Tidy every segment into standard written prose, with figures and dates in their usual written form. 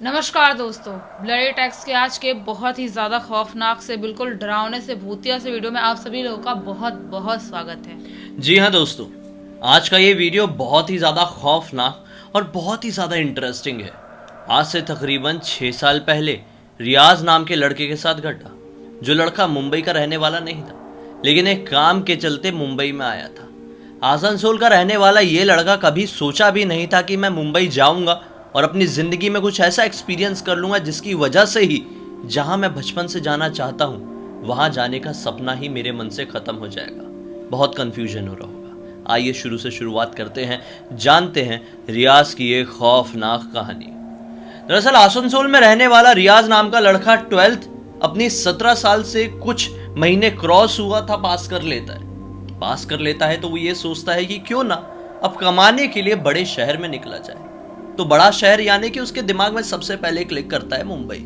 नमस्कार दोस्तों। Bloody tax के आज के बहुत ही ज़्यादा खौफनाक से बिल्कुल डरावने से भूतिया से वीडियो में आप सभी लोगों का बहुत बहुत स्वागत है। जी हाँ दोस्तों, आज का ये वीडियो बहुत ही ज़्यादा खौफनाक और बहुत ही ज़्यादा इंटरेस्टिंग है। आज से तकरीबन 6 साल पहले रियाज नाम के लड़के के साथ घटा। जो लड़का मुंबई का रहने वाला नहीं था, लेकिन एक काम के चलते मुंबई में आया था। आसनसोल का रहने वाला ये लड़का कभी सोचा भी नहीं था कि मैं मुंबई जाऊंगा और अपनी ज़िंदगी में कुछ ऐसा एक्सपीरियंस कर लूँगा जिसकी वजह से ही जहाँ मैं बचपन से जाना चाहता हूँ वहाँ जाने का सपना ही मेरे मन से ख़त्म हो जाएगा। बहुत कन्फ्यूजन हो रहा होगा। आइए शुरू से शुरुआत करते हैं, जानते हैं रियाज की एक खौफनाक कहानी। दरअसल आसनसोल में रहने वाला रियाज नाम का लड़का 12th अपनी 17 साल से कुछ महीने क्रॉस हुआ था पास कर लेता है तो वो ये सोचता है कि क्यों ना अब कमाने के लिए बड़े शहर में निकला जाए। तो बड़ा शहर यानी कि उसके दिमाग में सबसे पहले क्लिक करता है मुंबई,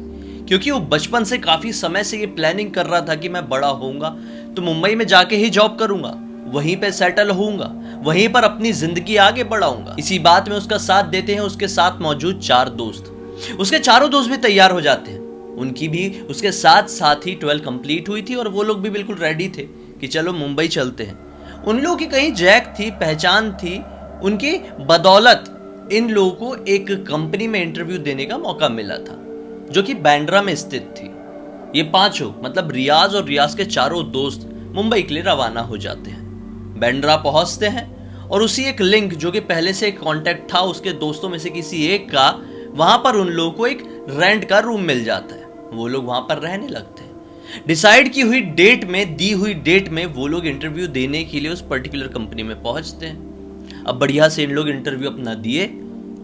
क्योंकि वो बचपन से काफी समय से ये प्लानिंग कर रहा था कि मैं बड़ा होऊंगा तो मुंबई में जाके ही जॉब करूंगा, वहीं पे सेटल होऊंगा, वहीं पर अपनी जिंदगी आगे बढ़ाऊंगा। इसी बात में उसका साथ देते हैं उसके साथ मौजूद 4 दोस्त। उसके चारों दोस्त भी तैयार हो जाते हैं। उनकी भी उसके साथ साथ ही 12 कंप्लीट हुई थी और वो लोग भी बिल्कुल रेडी थे कि चलो मुंबई चलते हैं। उन लोगों की कहीं जैक थी, पहचान थी, उनकी बदौलत इन लोगों को एक कंपनी में इंटरव्यू देने का मौका मिला था जो कि बांद्रा में स्थित थी। ये पांचों मतलब रियाज और रियाज के चारों दोस्त मुंबई के लिए रवाना हो जाते हैं। बांद्रा पहुंचते हैं और उसी एक लिंक जो कि पहले से एक कांटेक्ट था उसके दोस्तों में से किसी एक का, वहां पर उन लोगों को एक रेंट का रूम मिल जाता है। वो लोग वहां पर रहने लगते हैं। डिसाइड की हुई डेट में, दी हुई डेट में वो लोग इंटरव्यू देने के लिए उस पर्टिकुलर कंपनी में पहुंचते हैं। अब बढ़िया से इन लोग इंटरव्यू अपना दिए,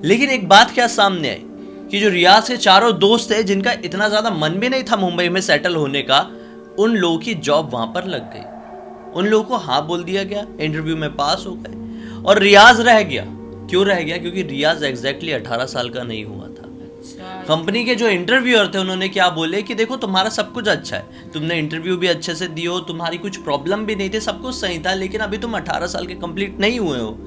लेकिन एक बात क्या सामने आई कि जो रियाज के चारों दोस्त थे जिनका इतना ज्यादा मन भी नहीं था मुंबई में सेटल होने का, उन लोगों की जॉब वहां पर लग गई। उन लोगों को हाँ बोल दिया गया, इंटरव्यू में पास हो गए और रियाज रह गया। क्यों रह गया? क्योंकि रियाज एग्जैक्टली 18 साल का नहीं हुआ था। कंपनी के जो इंटरव्यूअर थे उन्होंने क्या बोले कि देखो तुम्हारा सब कुछ अच्छा है, तुमने इंटरव्यू भी अच्छे से दियो, तुम्हारी कुछ प्रॉब्लम भी नहीं थी, सब कुछ सही था, लेकिन अभी तुम 18 साल के कंप्लीट नहीं हुए हो।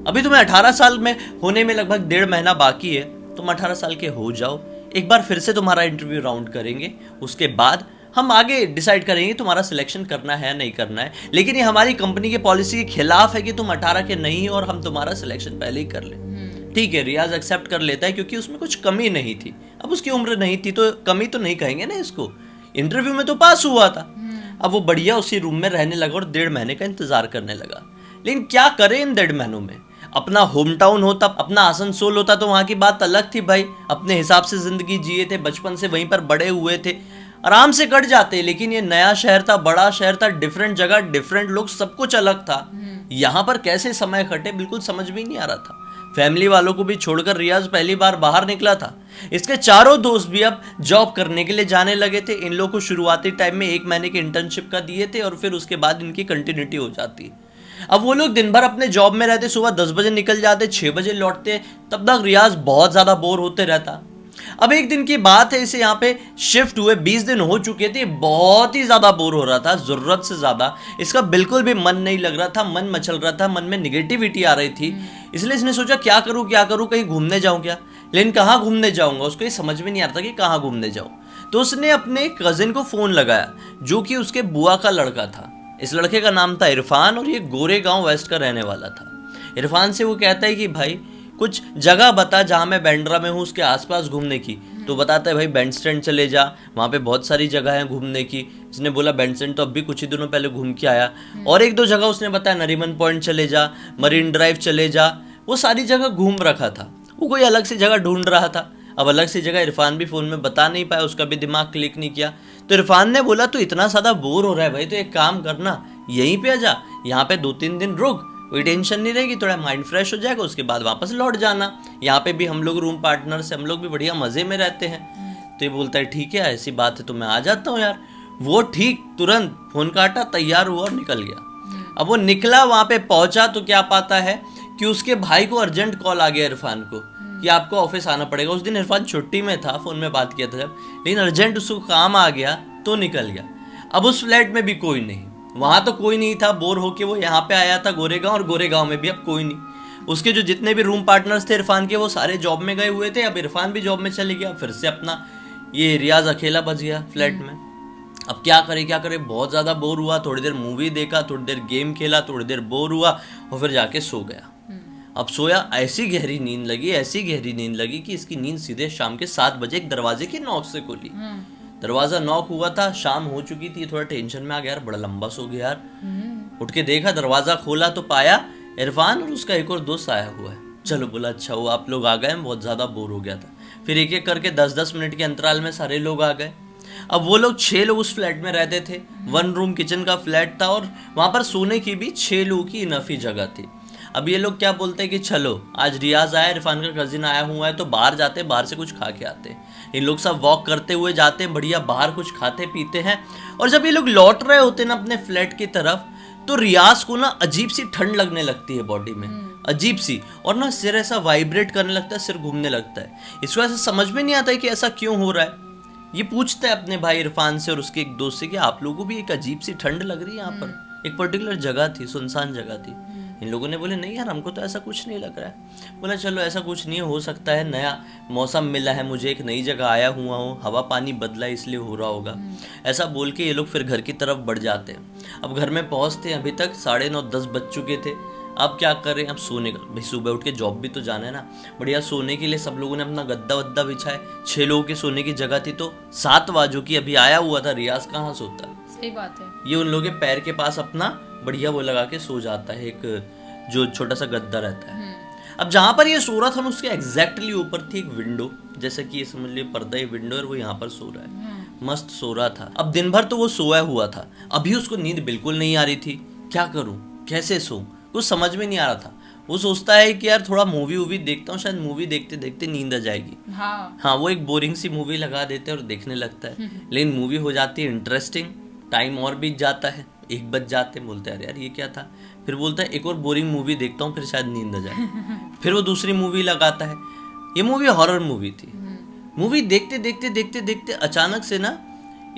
अभी तुम्हें 18 साल में होने में लगभग 1.5 महीना बाकी है। तुम 18 साल के हो जाओ, एक बार फिर से तुम्हारा इंटरव्यू राउंड करेंगे, उसके बाद हम आगे डिसाइड करेंगे तुम्हारा सिलेक्शन करना है नहीं करना है। लेकिन ये हमारी कंपनी के पॉलिसी के खिलाफ है कि तुम 18 के नहीं हो और हम तुम्हारा सिलेक्शन पहले ही कर ले। ठीक है, रियाज एक्सेप्ट कर लेता है क्योंकि उसमें कुछ कमी नहीं थी। अब उसकी उम्र नहीं थी तो कमी तो नहीं कहेंगे ना इसको, इंटरव्यू में तो पास हुआ था। अब वो बढ़िया उसी रूम में रहने लगा और 1.5 महीने का इंतजार करने लगा। लेकिन क्या करे इन 1.5 महीनों में? अपना होम टाउन होता, अपना आसनसोल होता तो वहां की बात अलग थी भाई। अपने हिसाब से जिंदगी जिए थे, बचपन से वहीं पर बड़े हुए थे, आराम से कट जाते। लेकिन ये नया शहर था, बड़ा शहर था, डिफरेंट जगह, डिफरेंट लोग, सब कुछ अलग था। यहाँ पर कैसे समय कटे बिल्कुल समझ भी नहीं आ रहा था। फैमिली वालों को भी छोड़कर रियाज पहली बार बाहर निकला था। इसके चारों दोस्त भी अब जॉब करने के लिए जाने लगे थे। इन लोगों को शुरुआती टाइम में 1 महीने के इंटर्नशिप का दिए थे और फिर उसके बाद इनकी कंटिन्यूटी हो जाती। अब वो लोग दिन भर अपने जॉब में रहते, सुबह 10 बजे निकल जाते, 6 बजे लौटते। तब तक रियाज बहुत ज्यादा बोर होते रहता। अब एक दिन की बात है, इसे यहाँ पे शिफ्ट हुए 20 दिन हो चुके थे। बहुत ही ज्यादा बोर हो रहा था, जरूरत से ज्यादा। इसका बिल्कुल भी मन नहीं लग रहा था, मन मचल रहा था, मन में निगेटिविटी आ रही थी। इसलिए इसने सोचा क्या करूं, कहीं घूमने जाऊं क्या। लेकिन कहाँ घूमने जाऊंगा, उसको ये समझ में नहीं आ रहा था कि कहाँ घूमने जाऊं। तो उसने अपने कजिन को फोन लगाया जो कि उसके बुआ का लड़का था। इस लड़के का नाम था इरफान और ये गोरेगांव वेस्ट का रहने वाला था। इरफान से वो कहता है कि भाई कुछ जगह बता जहाँ मैं बांद्रा में हूँ उसके आसपास घूमने की। तो बताता है भाई बैंड स्टैंड चले जा, वहाँ पे बहुत सारी जगह है घूमने की। इसने बोला बैंड स्टैंड तो अब भी कुछ ही दिनों पहले घूम के आया। और 1-2 जगह उसने बताया, नरीमन पॉइंट चले जा, मरीन ड्राइव चले जा। वो सारी जगह घूम रखा था, वो कोई अलग सी जगह ढूंढ रहा था। अब अलग सी जगह इरफान भी फोन में बता नहीं पाया, उसका भी दिमाग क्लिक नहीं किया। तो इरफान ने बोला तू इतना ज़्यादा बोर हो रहा है भाई तो एक काम करना, यहीं पे आ जा, यहाँ पे 2-3 दिन रुक, कोई टेंशन नहीं रहेगी, थोड़ा माइंड फ्रेश हो जाएगा, उसके बाद वापस लौट जाना। यहाँ पे भी हम लोग रूम पार्टनर से हम लोग भी बढ़िया मज़े में रहते हैं। तो ये बोलता है ठीक है, ऐसी बात है तो मैं आ जाता हूँ यार। वो ठीक तुरंत फोन काटा, तैयार हुआ और निकल गया। अब वो निकला, वहाँ पे पहुंचा तो क्या पाता है कि उसके भाई को अर्जेंट कॉल आ गया इरफान को कि आपको ऑफिस आना पड़ेगा। उस दिन इरफान छुट्टी में था, फोन में बात किया था जब, लेकिन अर्जेंट उसको काम आ गया तो निकल गया। अब उस फ्लैट में भी कोई नहीं, वहां तो कोई नहीं था, बोर होके वो यहाँ पे आया था गोरेगांव, और गोरेगांव में भी अब कोई नहीं। उसके जो जितने भी रूम पार्टनर्स थे इरफान के वो सारे जॉब में गए हुए थे। अब इरफान भी जॉब में चले गया, फिर से अपना ये रियाज अकेला बच गया फ्लैट में। अब क्या करे, बहुत ज़्यादा बोर हुआ, थोड़ी देर मूवी देखा, थोड़ी देर गेम खेला, थोड़ी देर बोर हुआ और फिर जाके सो गया। अब सोया, ऐसी गहरी नींद लगी कि इसकी नींद सीधे शाम के 7 बजे एक दरवाजे की नॉक से खुली। दरवाजा नॉक हुआ था, शाम हो चुकी थी, थोड़ा टेंशन में आ गया यार, बड़ा लंबा सो गया यार। उठ के देखा, दरवाजा खोला तो पाया इरफान और उसका एक और दोस्त आया हुआ है। चलो बोला अच्छा हुआ आप लोग आ गए, बहुत ज़्यादा बोर हो गया था। फिर एक एक करके 10-10 मिनट के अंतराल में सारे लोग आ गए। अब वो लोग 6 लोग उस फ्लैट में रहते थे। 1 रूम किचन का फ्लैट था और वहाँ पर सोने की भी 6 लोगों की इनफ ही जगह थी। अब ये लोग क्या बोलते हैं कि चलो आज रियाज आया, इरफान का कजिन आया हुआ है, तो बाहर जाते हैं, बाहर से कुछ खा के आते हैं। इन लोग सब वॉक करते हुए जाते हैं, बढ़िया बाहर कुछ खाते पीते हैं। और जब ये लोग लौट रहे होते हैं ना अपने फ्लैट की तरफ, तो रियाज को ना अजीब सी ठंड लगने लगती है बॉडी में, अजीब सी, और ना सिर ऐसा वाइब्रेट करने लगता है, सिर घूमने लगता है। इसको ऐसा समझ में नहीं आता है कि ऐसा क्यों हो रहा है। ये पूछता है अपने भाई इरफान से और उसके एक दोस्त से कि आप लोगों को भी एक अजीब सी ठंड लग रही है यहाँ पर। एक पर्टिकुलर जगह थी, सुनसान जगह थी। इन लोगों ने बोले नहीं यार हमको तो ऐसा कुछ नहीं लग रहा है। बोला चलो ऐसा कुछ नहीं हो सकता है, नया मौसम मिला है मुझे, एक नई जगह आया हुआ हूँ, हवा पानी बदला इसलिए हो रहा होगा। ऐसा बोल के ये लोग फिर घर की तरफ बढ़ जाते हैं। अब घर में पहुँचते अभी तक 9:30-10 बज चुके थे। अब क्या करें, अब सोने का भाई, सुबह उठ के जॉब भी तो जाना है ना। बढ़िया सोने के लिए सब लोगों ने अपना गद्दा वद्दा बिछाए। 6 लोगों के सोने की जगह थी, तो 7वां जो कि अभी आया हुआ था रियाज कहाँ सोता। सही बात है। ये उन लोगों के पैर के पास अपना बढ़िया वो लगा के सो जाता है, एक जो छोटा सा गद्दा रहता है। अब जहां पर ये सो रहा था ना, उसके एग्जैक्टली ऊपर थी एक विंडो, जैसे कि ये समझ लिया पर्दा ही विंडो, और वो यहाँ पर सो रहा है, मस्त सो रहा था। अब दिन भर तो वो सोया हुआ था, अभी उसको नींद बिल्कुल नहीं आ रही थी। क्या करूं, कैसे सो, कुछ समझ में नहीं आ रहा था। वो सोचता है कि यार थोड़ा मूवी वूवी देखता हूँ, शायद मूवी देखते देखते नींद आ जाएगी। हाँ, वो एक बोरिंग सी मूवी लगा देते हैं और देखने लगता है। लेकिन मूवी हो जाती है इंटरेस्टिंग, टाइम और बीत जाता है, 1 बज जाते, बोलते हैं यार ये क्या था। फिर बोलता है एक और बोरिंग मूवी देखता हूँ, फिर शायद नींद आ जाए। फिर वो दूसरी मूवी लगाता है। ये मूवी हॉरर मूवी थी। मूवी देखते देखते देखते देखते अचानक से ना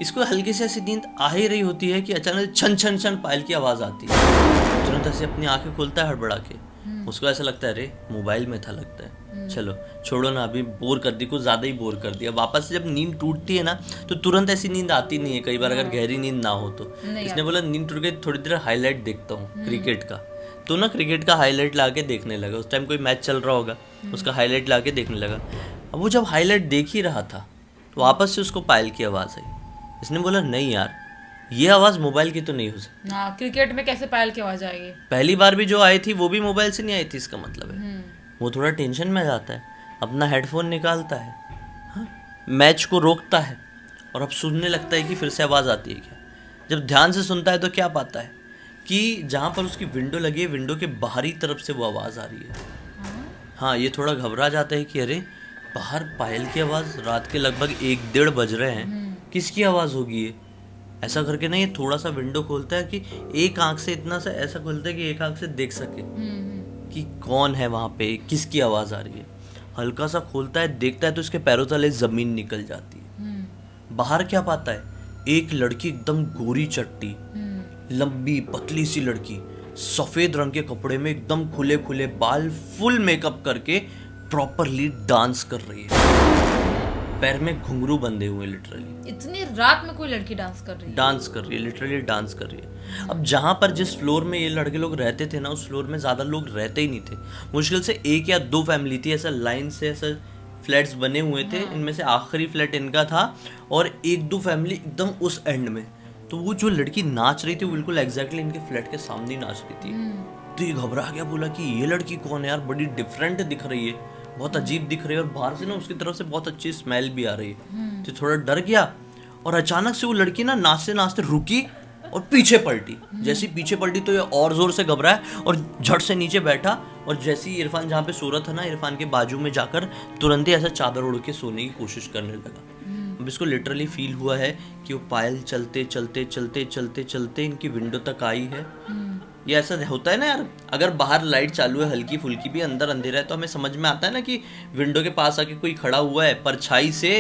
इसको हल्की से ऐसी नींद आ ही रही होती है कि अचानक छन छन छन पायल की आवाज़ आती है। तुरंत ऐसे अपनी आंखें खोलता है हड़बड़ा के। उसको ऐसा लगता है अरे मोबाइल में था लगता है, चलो छोड़ो ना, अभी बोर कर दी, कुछ ज़्यादा ही बोर कर दिया। वापस से जब नींद टूटती है ना, तो तुरंत ऐसी नींद आती नहीं है कई बार, अगर गहरी नींद ना हो तो। इसने बोला नींद टूट गई, थोड़ी देर हाईलाइट देखता हूँ क्रिकेट का। तो ना क्रिकेट का हाईलाइट ला के देखने लगा। उस टाइम कोई मैच चल रहा होगा, उसका हाईलाइट ला के देखने लगा। अब वो जब हाईलाइट देख ही रहा था तो वापस से उसको पायल की आवाज़ आई। इसने बोला नहीं यार, ये आवाज़ मोबाइल की तो नहीं हो सकती। हाँ, क्रिकेट में कैसे पायल की आवाज़ आएगी। पहली बार भी जो आई थी वो भी मोबाइल से नहीं आई थी, इसका मतलब है। वो थोड़ा टेंशन में जाता है, अपना हेडफोन निकालता है, हाँ, मैच को रोकता है और अब सुनने लगता है कि फिर से आवाज़ आती है क्या। जब ध्यान से सुनता है तो क्या पाता है कि जहाँ पर उसकी विंडो लगी है, विंडो के बाहरी तरफ से वो आवाज़ आ रही है। हाँ, ये थोड़ा घबरा जाता है कि अरे बाहर पायल की आवाज़, रात के लगभग 1-1:30 बज रहे हैं, किसकी आवाज़ होगी ये। ऐसा करके ना ये थोड़ा सा विंडो खोलता है कि एक आंख से इतना सा ऐसा खोलता है कि एक आंख से देख सके कि कौन है वहाँ पे, किसकी आवाज़ आ रही है। हल्का सा खोलता है, देखता है तो उसके पैरों तले ज़मीन निकल जाती है। बाहर क्या पाता है, एक लड़की एकदम गोरी चट्टी, लंबी पतली सी लड़की, सफ़ेद रंग के कपड़े में, एकदम खुले खुले बाल, फुल मेकअप करके प्रॉपरली डांस कर रही है। पैर में घुंघरू बंधे हुए, लिटरली इतनी रात में कोई लड़की डांस कर रही है, लिटरली डांस कर रही है। अब जहाँ पर जिस फ्लोर में ये लड़के लोग रहते थे ना, उस फ्लोर में ज़्यादा लोग रहते ही नहीं थे। मुश्किल से 1 या 2 फैमिली थी, ऐसा लाइन से ऐसा फ्लैट्स बने हुए थे। इनमें से आखिरी फ्लैट इनका था और 1-2 फैमिली एकदम उस एंड में। तो वो जो लड़की नाच रही थी वो बिल्कुल एग्जैक्टली इनके फ्लैट के सामने ही नाच रही थी। तो ये घबरा गया, बोला कि ये लड़की कौन है यार, बड़ी डिफरेंट दिख रही है, बहुत अजीब दिख रही है, और बाहर से ना उसकी तरफ से बहुत अच्छी स्मेल भी आ रही है। तो थोड़ा डर गया और अचानक से वो लड़की ना नाचते नाचते रुकी और पीछे पलटी। जैसी पीछे पलटी तो ये और जोर से घबराया और झट से नीचे बैठा, और जैसे ही इरफान जहाँ पे सो रहा था ना, इरफान के बाजू में जाकर तुरंत ही ऐसा चादर ओढ़ के सोने की कोशिश करने लगा। अब इसको लिटरली फील हुआ है कि वो पायल चलते चलते चलते चलते चलते इनकी विंडो तक आई है। ये ऐसा होता है ना यार, अगर बाहर लाइट चालू है हल्की फुल्की भी, अंदर अंधेरा है, तो हमें समझ में आता है ना कि विंडो के पास आके कोई खड़ा हुआ है, परछाई से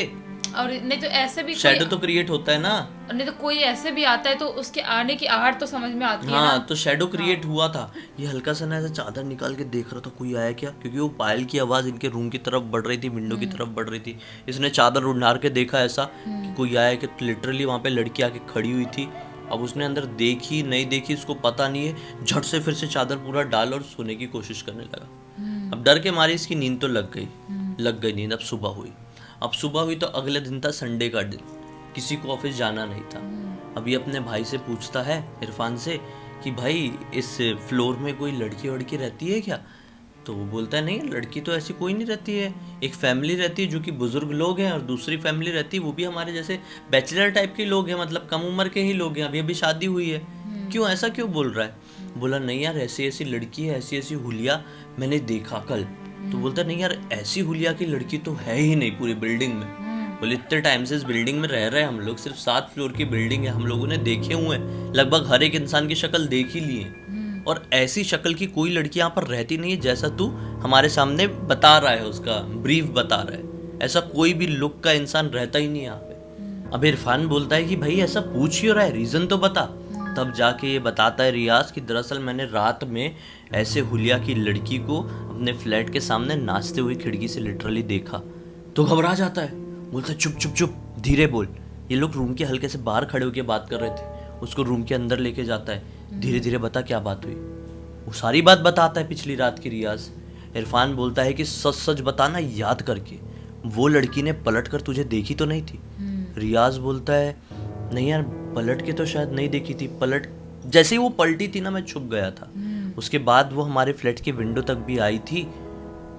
और नहीं तो ऐसे भी शैडो तो क्रिएट होता है ना। और नहीं तो कोई ऐसे भी आता है तो उसके आने की आहट तो समझ में आती है ना। हाँ, तो शैडो क्रिएट हुआ था। ये हल्का सा ना ऐसा चादर निकाल के देख रहा था कोई आया क्या, क्योंकि वो पायल की आवाज इनके रूम की तरफ बढ़ रही थी, विंडो की तरफ बढ़ रही थी। इसने चादर उड़ार के देखा ऐसा कि कोई आया, कि लिटरली वहां पे लड़की आके खड़ी हुई थी। अब उसने अंदर देखी नहीं देखी उसको पता नहीं है, झट से फिर से चादर पूरा डाल और सोने की कोशिश करने लगा। अब डर के मारे इसकी नींद तो लग गई नींद। अब सुबह हुई तो अगले दिन था संडे का दिन, किसी को ऑफिस जाना नहीं था। अभी अपने भाई से पूछता है, इरफान से, कि भाई इस फ्लोर में कोई लड़की वड़की रहती है क्या? तो वो बोलता है नहीं, लड़की तो ऐसी कोई नहीं रहती है, एक फैमिली रहती है जो कि बुजुर्ग लोग हैं, और दूसरी फैमिली रहती है वो भी हमारे जैसे बैचलर टाइप के लोग हैं, मतलब कम उम्र के ही लोग हैं, अभी अभी शादी हुई है। क्यों ऐसा क्यों बोल रहा है? बोला नहीं यार, ऐसी ऐसी लड़की है, ऐसी ऐसी हुलिया मैंने देखा कल। तो बोलता नहीं यार, ऐसी हुलिया की लड़की तो है ही नहीं पूरी बिल्डिंग में। बोले इतने टाइम से इस बिल्डिंग में रह रहे हैं हम लोग, सिर्फ 7 फ्लोर की बिल्डिंग है, हम लोगों ने देखे हुए हैं, लगभग हर एक इंसान की शक्ल देख ही ली है, और ऐसी शक्ल की कोई लड़की यहाँ पर रहती नहीं है जैसा तू हमारे सामने बता रहा है, उसका ब्रीफ बता रहा है। ऐसा कोई भी लुक का इंसान रहता ही नहीं यहाँ पे। अब इरफान बोलता है कि भाई ऐसा पूछ क्यों रहा है, रीजन तो बता। तब जाके ये बताता है रियाज कि दरअसल मैंने रात में ऐसे हुलिया की लड़की को अपने फ्लैट के सामने नाचते हुए खिड़की से लिटरली देखा। तो घबरा जाता है, बोलता है चुप चुप चुप, धीरे बोल। ये लोग रूम के हल्के से बाहर खड़े होकर बात कर रहे थे, उसको रूम के अंदर लेके जाता है, धीरे धीरे बता क्या बात हुई। वो सारी बात बताता है पिछली रात की रियाज। इरफान बोलता है कि सच सच बताना याद करके, वो लड़की ने पलट कर तुझे देखी तो नहीं थी? रियाज बोलता है नहीं यार, पलट के तो शायद नहीं देखी थी, पलट जैसे ही वो पलटी थी ना मैं छुप गया था। उसके बाद वो हमारे फ्लैट की विंडो तक भी आई थी,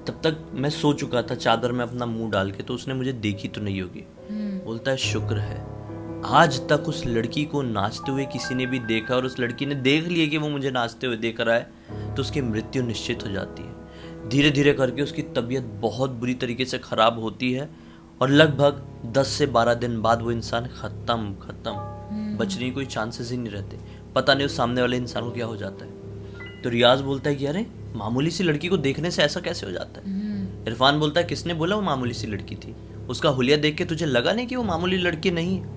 तब तक मैं सो चुका था चादर में अपना मुंह डाल के, तो उसने मुझे देखी तो नहीं होगी। बोलता है शुक्र है आज तक उस लड़की को नाचते हुए किसी ने भी देखा, और उस लड़की ने देख लिया कि वो मुझे नाचते हुए देख रहा है, तो उसकी मृत्यु निश्चित हो जाती है। धीरे धीरे करके उसकी तबीयत बहुत बुरी तरीके से खराब होती है, और लगभग 10 से 12 दिन बाद वो इंसान खत्म, बचने की कोई चांसेस ही नहीं रहते। पता नहीं उस सामने वाले इंसान को क्या हो जाता है। तो रियाज बोलता है कि अरे मामूली सी लड़की को देखने से ऐसा कैसे हो जाता है? इरफान बोलता है किसने बोला वो मामूली सी लड़की थी? उसका हुलिया देख के तुझे लगा नहीं कि वो मामूली लड़की नहीं है?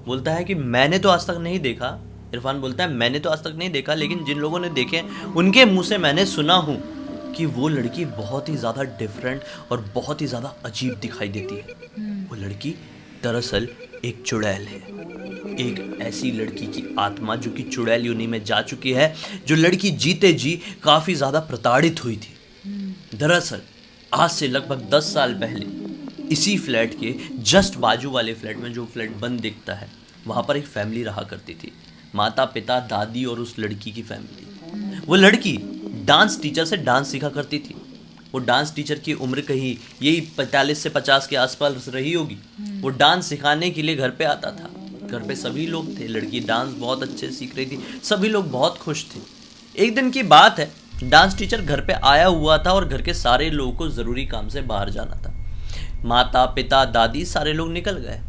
बोलता है कि मैंने तो आज तक नहीं देखा। इरफान बोलता है मैंने तो आज तक नहीं देखा, लेकिन जिन लोगों ने देखे उनके मुंह से मैंने सुना हूँ कि वो लड़की बहुत ही ज़्यादा डिफरेंट और बहुत ही ज़्यादा अजीब दिखाई देती है। वो लड़की दरअसल एक चुड़ैल है, एक ऐसी लड़की की आत्मा जो कि चुड़ैल योनि में जा चुकी है, जो लड़की जीते जी काफ़ी ज़्यादा प्रताड़ित हुई थी। दरअसल आज से लगभग 10 साल पहले इसी फ्लैट के जस्ट बाजू वाले फ्लैट में, जो फ्लैट बंद दिखता है, वहाँ पर एक फैमिली रहा करती थी, माता पिता दादी और उस लड़की की फैमिली। वो लड़की डांस टीचर से डांस सीखा करती थी। वो डांस टीचर की उम्र कहीं यही 45 से 50 के आसपास रही होगी। वो डांस सिखाने के लिए घर पे आता था, घर पे सभी लोग थे, लड़की डांस बहुत अच्छे सीख रही थी, सभी लोग बहुत खुश थे। एक दिन की बात है, डांस टीचर घर पे आया हुआ था और घर के सारे लोगों को ज़रूरी काम से बाहर जाना था। माता पिता दादी सारे लोग निकल गए,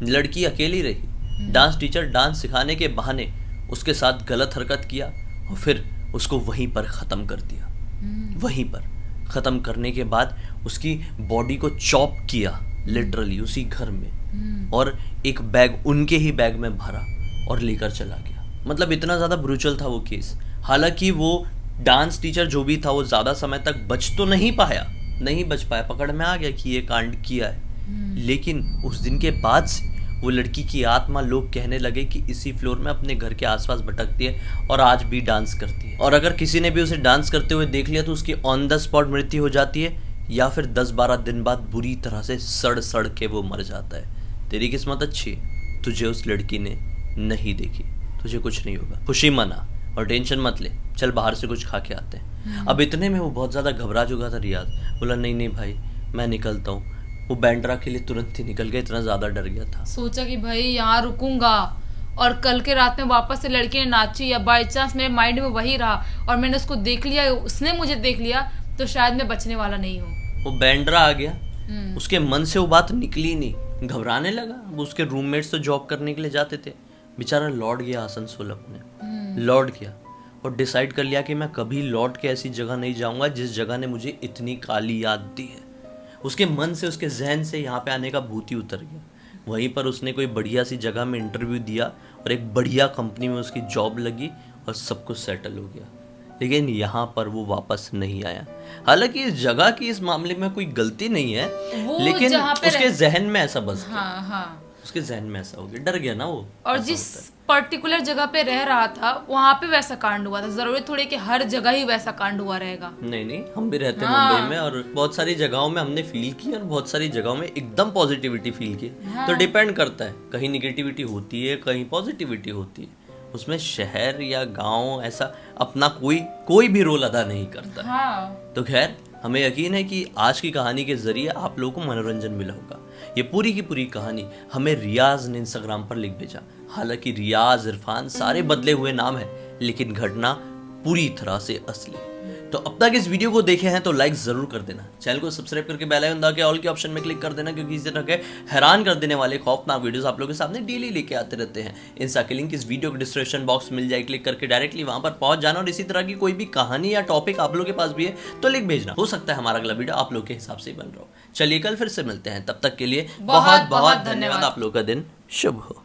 लड़की अकेली रही। डांस टीचर डांस सिखाने के बहाने उसके साथ गलत हरकत किया और फिर उसको वहीं पर ख़त्म कर दिया। वहीं पर ख़त्म करने के बाद उसकी बॉडी को चॉप किया लिटरली उसी घर में, और एक बैग उनके ही बैग में भरा और लेकर चला गया। मतलब इतना ज़्यादा ब्रूचल था वो केस। हालांकि वो डांस टीचर जो भी था वो ज़्यादा समय तक बच तो नहीं बच पाया, पकड़ में आ गया कि ये कांड किया है। लेकिन उस दिन के बाद से वो लड़की की आत्मा, लोग कहने लगे कि इसी फ्लोर में अपने घर के आसपास भटकती है और आज भी डांस करती है, और अगर किसी ने भी उसे डांस करते हुए देख लिया तो उसकी ऑन द स्पॉट मृत्यु हो जाती है, या फिर 10-12 दिन बाद बुरी तरह से सड़ के वो मर जाता है। तेरी किस्मत अच्छी है, तुझे उस लड़की ने नहीं देखी, तुझे कुछ नहीं होगा, खुशी मना और टेंशन मत ले, चल बाहर से कुछ खा के आते हैं। अब इतने में वो बहुत ज़्यादा घबरा चुका था रियाज। बोला नहीं भाई मैं निकलता हूँ। वो बैंड्रा के लिए तुरंत ही निकल गया, इतना ज़्यादा डर गया था। सोचा कि भाई यहाँ रुकूंगा और कल के रात में वापस से लड़की ने नाची, या बाई चांस मेरे माइंड में वही रहा और मैंने उसको देख लिया, उसने मुझे देख लिया, तो शायद मैं बचने वाला नहीं हूँ। वो बैंड्रा आ गया, उसके मन से वो बात निकली नहीं, घबराने लगा। वो उसके रूममेट्स तो जॉब करने के लिए जाते थे, बेचारा लौट गया आसनसोल अपने, लौट गया और डिसाइड कर लिया कि मैं कभी लौट के ऐसी जगह नहीं जाऊंगा जिस जगह ने मुझे इतनी काली याद दी है। उसके मन से, उसके जहन से यहाँ पे आने का भूत ही उतर गया। वहीं पर उसने कोई बढ़िया सी जगह में इंटरव्यू दिया और एक बढ़िया कंपनी में उसकी जॉब लगी और सब कुछ सेटल हो गया। लेकिन यहाँ पर वो वापस नहीं आया। हालांकि इस जगह की इस मामले में कोई गलती नहीं है, वो लेकिन जहाँ पे उसके जहन में ऐसा बस गया। हाँ हाँ। उसके जहन में ऐसा हो गया, डर गया ना वो। और ऐसा जिस होता है। पर्टिकुलर जगह पे रह रहा था वहां पे वैसा कांड हुआ था, जरूरी थोड़ी कि हर जगह ही वैसा कांड हुआ रहेगा। नहीं, हम भी रहते हैं हाँ। मुंबई में, और बहुत सारी जगहों में हमने फील की और बहुत सारी जगहों में एकदम पॉजिटिविटी फील की। तो डिपेंड करता है, कहीं निगेटिविटी होती है, कहीं पॉजिटिविटी होती है। उसमें शहर या गांव ऐसा अपना कोई भी रोल अदा नहीं करता। हाँ। तो खैर, हमें यकीन है कि आज की कहानी के जरिए आप लोगों को मनोरंजन मिला होगा। ये पूरी की पूरी कहानी हमें रियाज ने इंस्टाग्राम पर लिख भेजा। हालांकि रियाज, इरफान सारे बदले हुए नाम है, लेकिन घटना पूरी तरह से असली। तो अब तक इस वीडियो को देखे हैं तो लाइक जरूर कर देना, चैनल को सब्सक्राइब करके बेल आइकन दबा के ऑल के ऑप्शन में क्लिक कर देना, क्योंकि इस तरह के हैरान कर देने वाले खौफनाक वीडियोस आप लोगों के सामने डेली लेके आते रहते हैं। इंस्टा की लिंक इस वीडियो के डिस्क्रिप्शन बॉक्स में मिल जाए, क्लिक करके डायरेक्टली वहां पर पहुंच जाना। और इसी तरह की कोई भी कहानी या टॉपिक आप लोगों के पास भी है तो लिख भेजना, हो सकता है हमारा अगला वीडियो आप लोग के हिसाब से ही बन रहा हो। चलिए कल फिर से मिलते हैं, तब तक के लिए बहुत बहुत धन्यवाद। आप लोग का दिन शुभ हो।